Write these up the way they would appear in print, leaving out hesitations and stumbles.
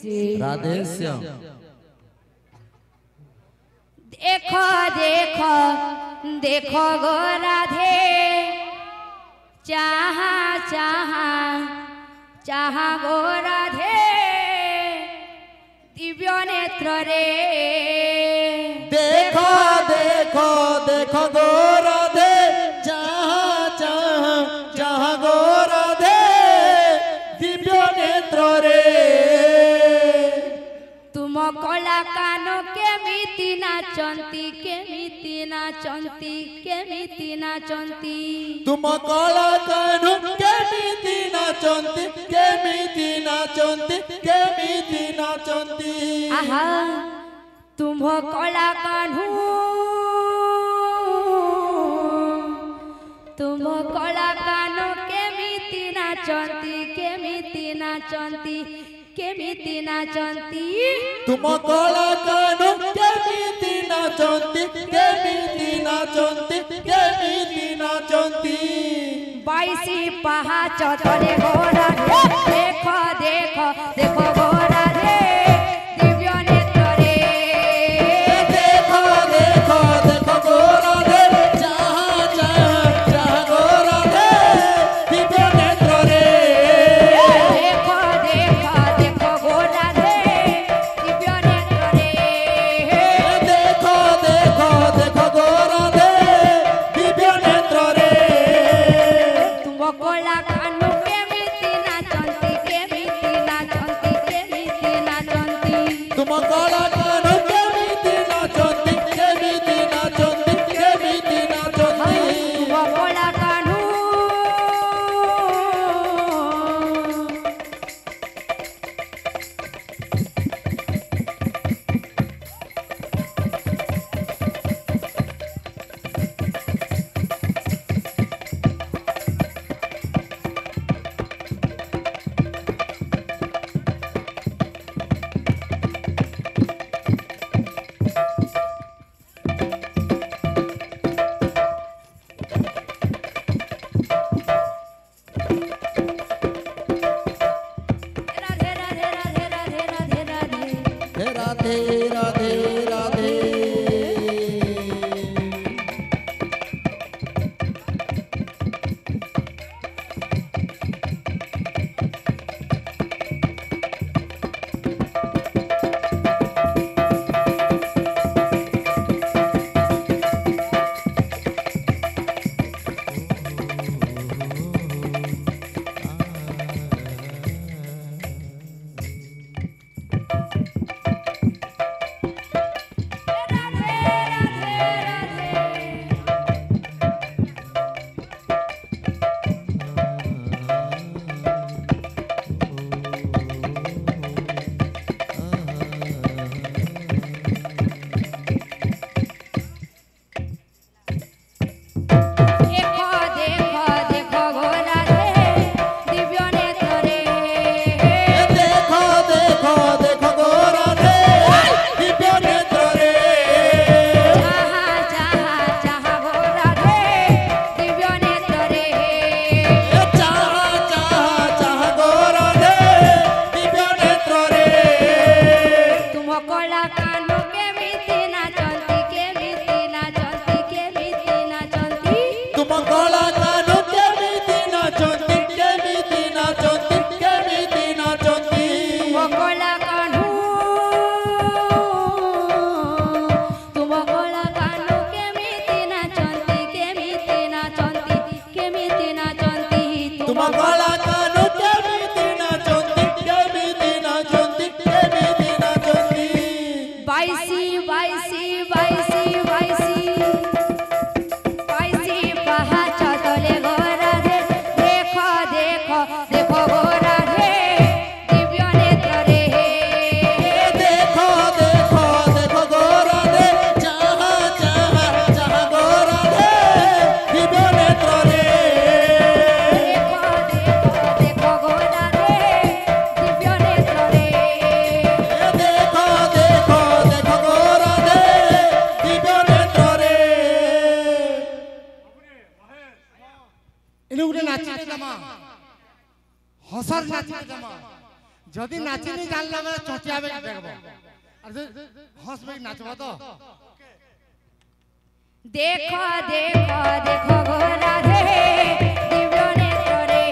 राधे श्याम। देखो देखो देखो गो राधे चाहा चाहा चाहा गो राधे दिव्य नेत्र रे देखो देखो देखो गो राधे चाहा चाहा चाहा गो राधे दिव्य नेत्र रे तुम कला कानो केमिति नाचंती केमिति नाचंती केमिति नाचंती तुम कला कानो केमिति नाचंती केमिति नाचंती केमिति नाचंती आहा तुम कला कान्हू तुम कला कानो केमिति नाचंती केमिति नाचंती केमिति नाचंती तुम कला कानो केमिति नाचंती केमिति नाचंती केमिति नाचंती बाईसी पहाच तले गोरा देखो देखो देखो गोरा रे दिव्य नेत्र रे देखो देखो देखो गोरा रे चाहा चाहा चाहा गोरा रे दिव्य नेत्र रे देखो देखो देखो गोरा रे दिव्य नेत्र रे देखो देखो देखो गोरा रे दिव्य नेत्र रे तुम कला कानु केमिति नाचंती केमिति नाचंती केमिति नाचंती तुम कला कानो केमिति नाचंती केमिति नाचंती केमिति नाचंती तुम कला कानु राधे राधे राधे राधे राधे राधे राधे राधे राधे যদি নাচিনি জানলা মানে চটিয়াবে দেখবো আর হসবে নাচবো তো देखो देखो देखो गो राधे दिव्य नेत्र रे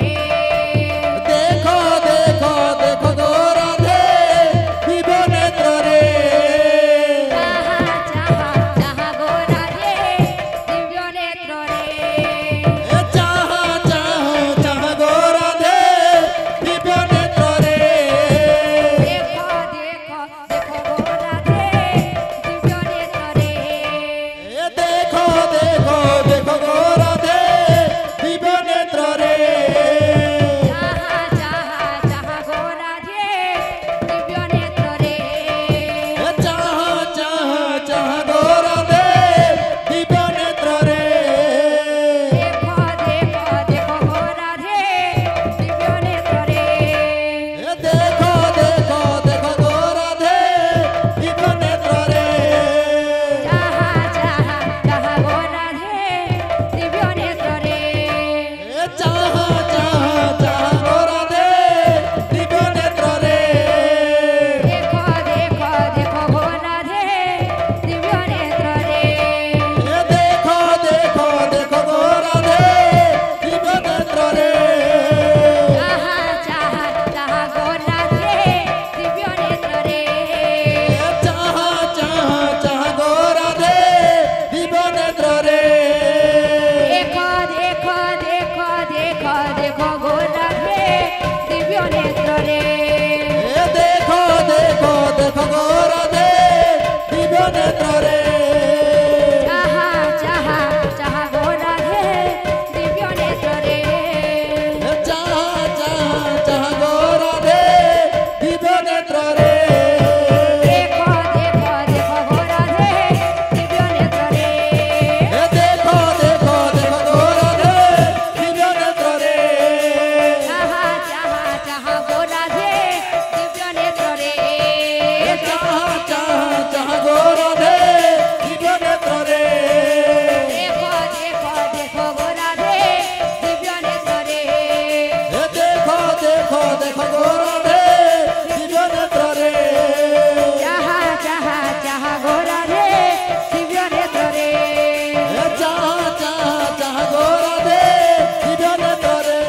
देखो देखो देखो गो राधे दिव्य नेत्र रे चाहा चाहा गो राधे दिव्य नेत्र रे चाहा चाहा चाहा गो राधे दिव्य नेत्र रे देखो देखो देखो गो राधे दिव्य नेत्र रे देखो देखो देखो गो राधे दिव्य नेत्र रे चाहा चाहा चाहा गो राधे दिव्य नेत्र रे चाहा चाहा चाहा गो राधे दिव्य नेत्र रे देखो देखो देखो गो राधे दिव्य नेत्र रे देखो देखो देखो गो राधे दिव्य नेत्र रे चाहा चाहा चाहा गो राधे दिव्य नेत्र रे चाहा चाहा चाहा गो राधे दिव्य नेत्र रे देखो देखो देखो गो राधे दिव्य नेत्र रे देखो देखो देखो गो राधे दिव्य नेत्र रे चाहा चाहा चाहा गो राधे दिव्य नेत्र रे चाहा चाहा चाहा गो राधे दिव्य नेत्र रे देखो देखो देखो देखो देखो गो राधे दिव्य नेत्र रे देखो देखो देखो गो राधे दिव्य नेत्र रे चाहा चाहा चाहा गो राधे दिव्य नेत्र रे चाहा चाहा चाहा गो राधे दिव्य नेत्र रे देखो देखो देखो गो राधे दिव्य नेत्र रे देखो देखो देखो गो राधे दिव्य नेत्र रे चाहा चाहा चाहा गो राधे दिव्य नेत्र रे चाहा चाहा चाहा गो राधे दिव्य नेत्र रे देखो देखो देखो गो राधे दिव्य नेत्र रे देखो देखो देखो गो राधे दिव्य नेत्र रे चाहा चाहा चाहा गो राधे दिव्य नेत्र रे चाहा चाहा चाहा गो राधे दिव्य नेत्र रे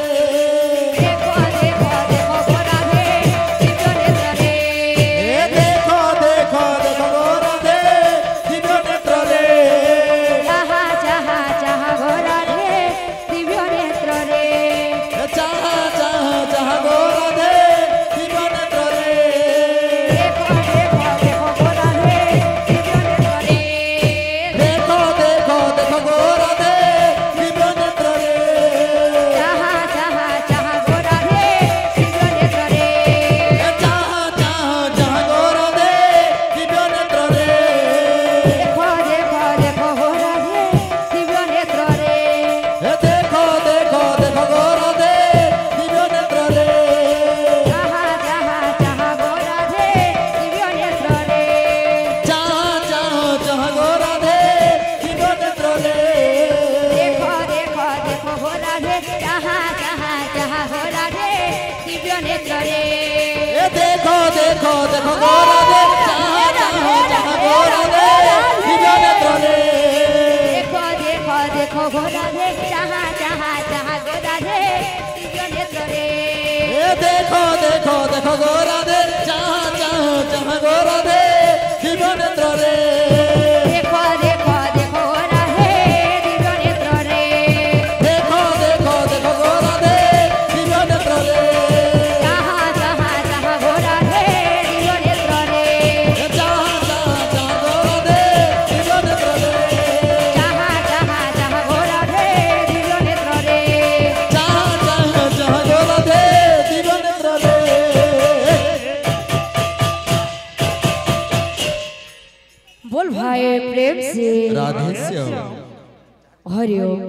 देखो देखो देखो गो राधे दिव्य नेत्र रे देखो देखो देखो गो राधे दिव्य नेत्र रे चाहा चाहा चाहा गो राधे दिव्य नेत्र रे चाहा चाहा चाहा गो राधे दिव्य नेत्र रे देखो देखो देखो गो राधे दिव्य नेत्र रे देखो देखो देखो गो राधे दिव्य नेत्र रे चाहा चाहा चाहा गो राधे दिव्य नेत्र रे चाहा चाहा चाहा गो राधे दिव्य नेत्र रे देखो देखो देखो गो राधे दिव्य नेत्र रे देखो देखो देखो गो राधे दिव्य नेत्र रे चाहा चाहा चाहा गो राधे दिव्य नेत्र रे चाहा चाहा चाहा गो राधे दिव्य नेत्र रे देखो देखो देखो गो राधे चाहा चाहा चाहा गो राधे दिव्य नेत्र रे देखो देखो देखो गो राधे चाहा चाहा चाहा गो राधे दिव्य नेत्र रे देखो देखो देखो गो राधे चाहा चाहा चाहा गो राधे दिव्य नेत्र रे देखो देखो देखो गो राधे चाहा चाहा चाहा गो राधे दिव्य नेत्र रे देखो देखो देखो गो राधे दिव्य नेत्र रे देखो देखो देखो गो राधे दिव्य नेत्र रे चाहा चाहा चाहा गो राधे दिव्य नेत्र रे चाहा चाहा चाहा गो राधे दिव्य नेत्र रे चाहा चाहा चाहा गो राधे दिव्य नेत्र रे चाहा चाहा चाहा गो राधे दिव्य नेत्र रे बोल भाई प्रेम से राधे श्याम हरि ओम